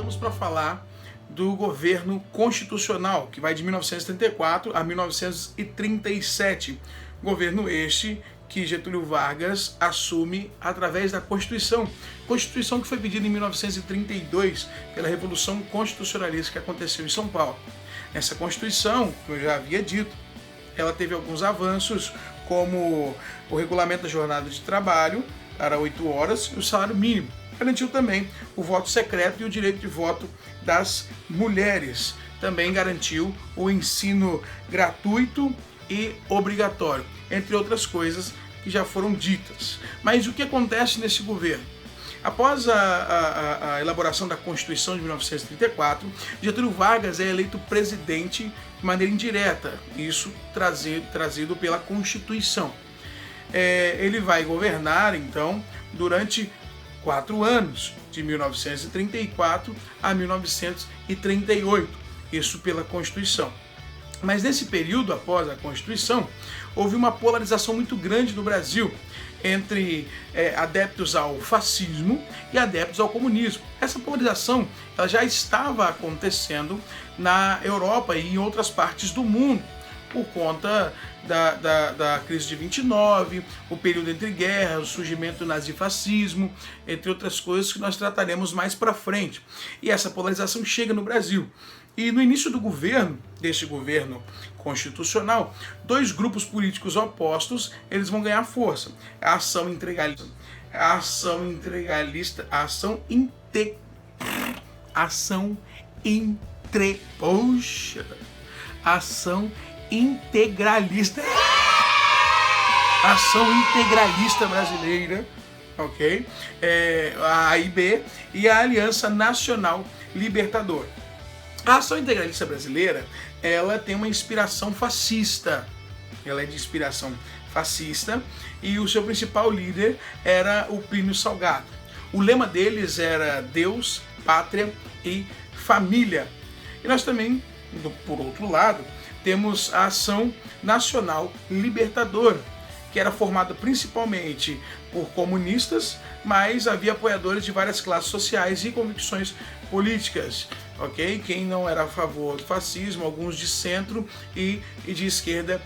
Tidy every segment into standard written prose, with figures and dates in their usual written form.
voltamos para falar do governo constitucional, que vai de 1934 a 1937. Governo este que Getúlio Vargas assume através da Constituição. Constituição que foi pedida em 1932 pela Revolução Constitucionalista que aconteceu em São Paulo. Essa Constituição, como eu já havia dito, ela teve alguns avanços, como o regulamento da jornada de trabalho para 8 horas e o salário mínimo. Garantiu também o voto secreto e o direito de voto das mulheres. Também garantiu o ensino gratuito e obrigatório, entre outras coisas que já foram ditas. Mas o que acontece nesse governo? Após a elaboração da Constituição de 1934, Getúlio Vargas é eleito presidente de maneira indireta, isso trazido pela Constituição. Ele vai governar, então, durante 4 anos, de 1934 a 1938, isso pela Constituição. Mas nesse período, após a Constituição, houve uma polarização muito grande no Brasil entre adeptos ao fascismo e adeptos ao comunismo. Essa polarização ela já estava acontecendo na Europa e em outras partes do mundo, por conta da crise de 29, o período entre guerras, o surgimento do nazifascismo, entre outras coisas que nós trataremos mais para frente. E essa polarização chega no Brasil. E no início do governo, deste governo constitucional, 2 grupos políticos opostos eles vão ganhar força. A ação integralista, ação integralista brasileira, ok? A AIB e a Aliança Nacional Libertadora. A ação integralista brasileira, ela tem uma inspiração fascista. Ela é de inspiração fascista e o seu principal líder era o Plínio Salgado. O lema deles era Deus, Pátria e Família. E nós também, por outro lado, temos a Ação Nacional Libertadora, que era formada principalmente por comunistas, mas havia apoiadores de várias classes sociais e convicções políticas, ok? Quem não era a favor do fascismo, alguns de centro e de esquerda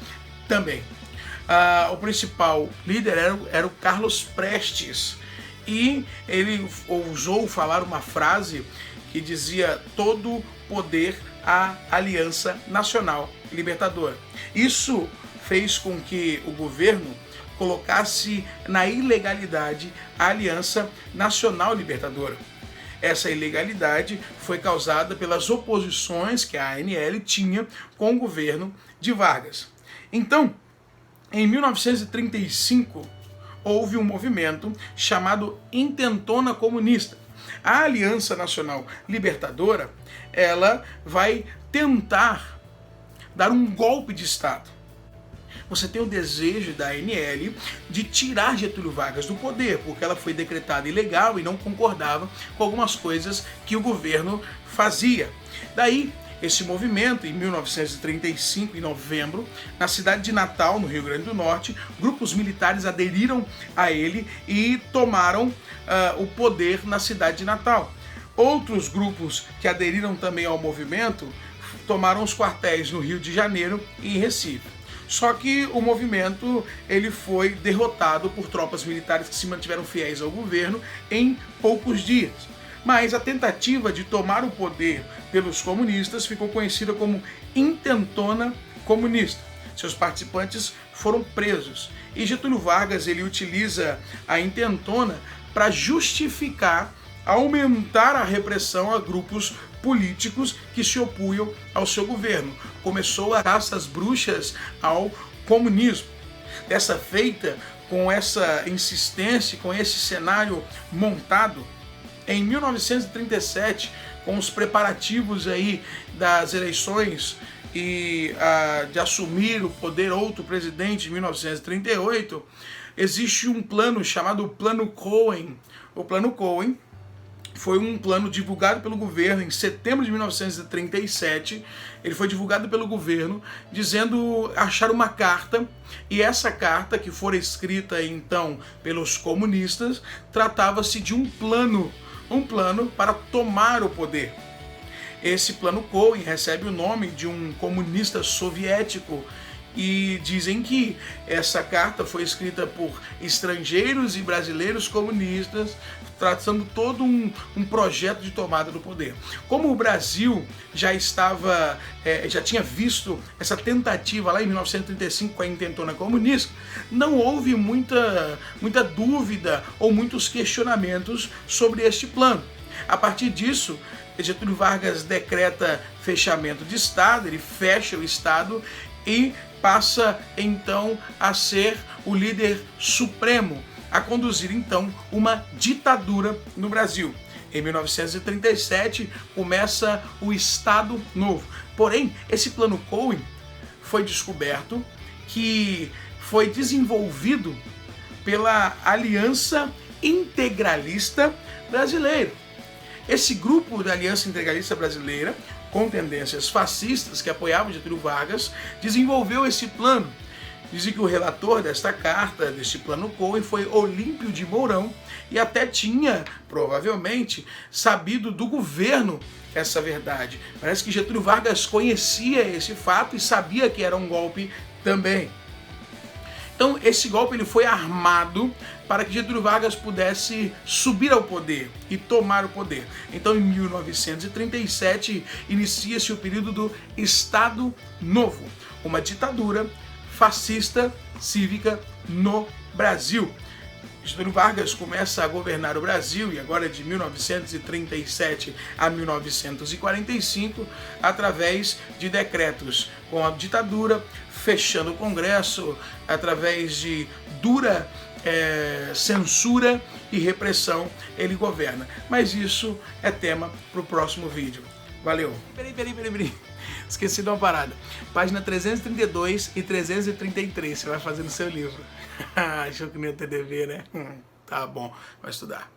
também. O principal líder era o Carlos Prestes, e ele ousou falar uma frase que dizia: todo poder à Aliança Nacional Libertadora. Isso fez com que o governo colocasse na ilegalidade a Aliança Nacional Libertadora. Essa ilegalidade foi causada pelas oposições que a ANL tinha com o governo de Vargas. Então, em 1935, houve um movimento chamado Intentona Comunista. A Aliança Nacional Libertadora, ela vai tentar dar um golpe de Estado. Você tem o desejo da ANL de tirar Getúlio Vargas do poder, porque ela foi decretada ilegal e não concordava com algumas coisas que o governo fazia. Daí, esse movimento, em 1935, em novembro, na cidade de Natal, no Rio Grande do Norte, grupos militares aderiram a ele e tomaram o poder na cidade de Natal. Outros grupos que aderiram também ao movimento tomaram os quartéis no Rio de Janeiro e em Recife. Só que o movimento ele foi derrotado por tropas militares que se mantiveram fiéis ao governo em poucos dias. Mas a tentativa de tomar o poder pelos comunistas ficou conhecida como Intentona Comunista. Seus participantes foram presos. E Getúlio Vargas ele utiliza a intentona para justificar aumentar a repressão a grupos políticos que se opunham ao seu governo. Começou a caça às bruxas ao comunismo. Dessa feita, com essa insistência, com esse cenário montado, em 1937, com os preparativos aí das eleições e de assumir o poder outro presidente em 1938, existe um plano chamado Plano Cohen. O Plano Cohen foi um plano divulgado pelo governo em setembro de 1937. Ele foi divulgado pelo governo dizendo achar uma carta, e essa carta, que fora escrita então pelos comunistas, tratava-se de um plano um plano para tomar o poder. Esse plano Cohen recebe o nome de um comunista soviético e dizem que essa carta foi escrita por estrangeiros e brasileiros comunistas, tratando todo um projeto de tomada do poder. Como o Brasil já tinha visto essa tentativa lá em 1935 com a intentona comunista, não houve muita dúvida ou muitos questionamentos sobre este plano. A partir disso, Getúlio Vargas decreta fechamento de Estado, ele fecha o Estado e passa então a ser o líder supremo, a conduzir então uma ditadura no Brasil. Em 1937 começa o Estado Novo. Porém, esse plano Cohen foi descoberto que foi desenvolvido pela Aliança Integralista Brasileira. Esse grupo da Aliança Integralista Brasileira, com tendências fascistas que apoiavam Getúlio Vargas, desenvolveu esse plano. Dizem que o relator desta carta, deste plano Cohen, foi Olímpio de Mourão e até tinha, provavelmente, sabido do governo essa verdade. Parece que Getúlio Vargas conhecia esse fato e sabia que era um golpe também. Então, esse golpe ele foi armado para que Getúlio Vargas pudesse subir ao poder e tomar o poder. Então, em 1937, inicia-se o período do Estado Novo, uma ditadura fascista cívica no Brasil. Getúlio Vargas começa a governar o Brasil, e agora de 1937 a 1945, através de decretos com a ditadura, fechando o Congresso, através de dura censura e repressão, ele governa. Mas isso é tema para o próximo vídeo. Valeu! Peraí. Esqueci de uma parada. Página 332 e 333, você vai fazer no seu livro. Achou que não ia ter dever, né? Tá bom, vai estudar.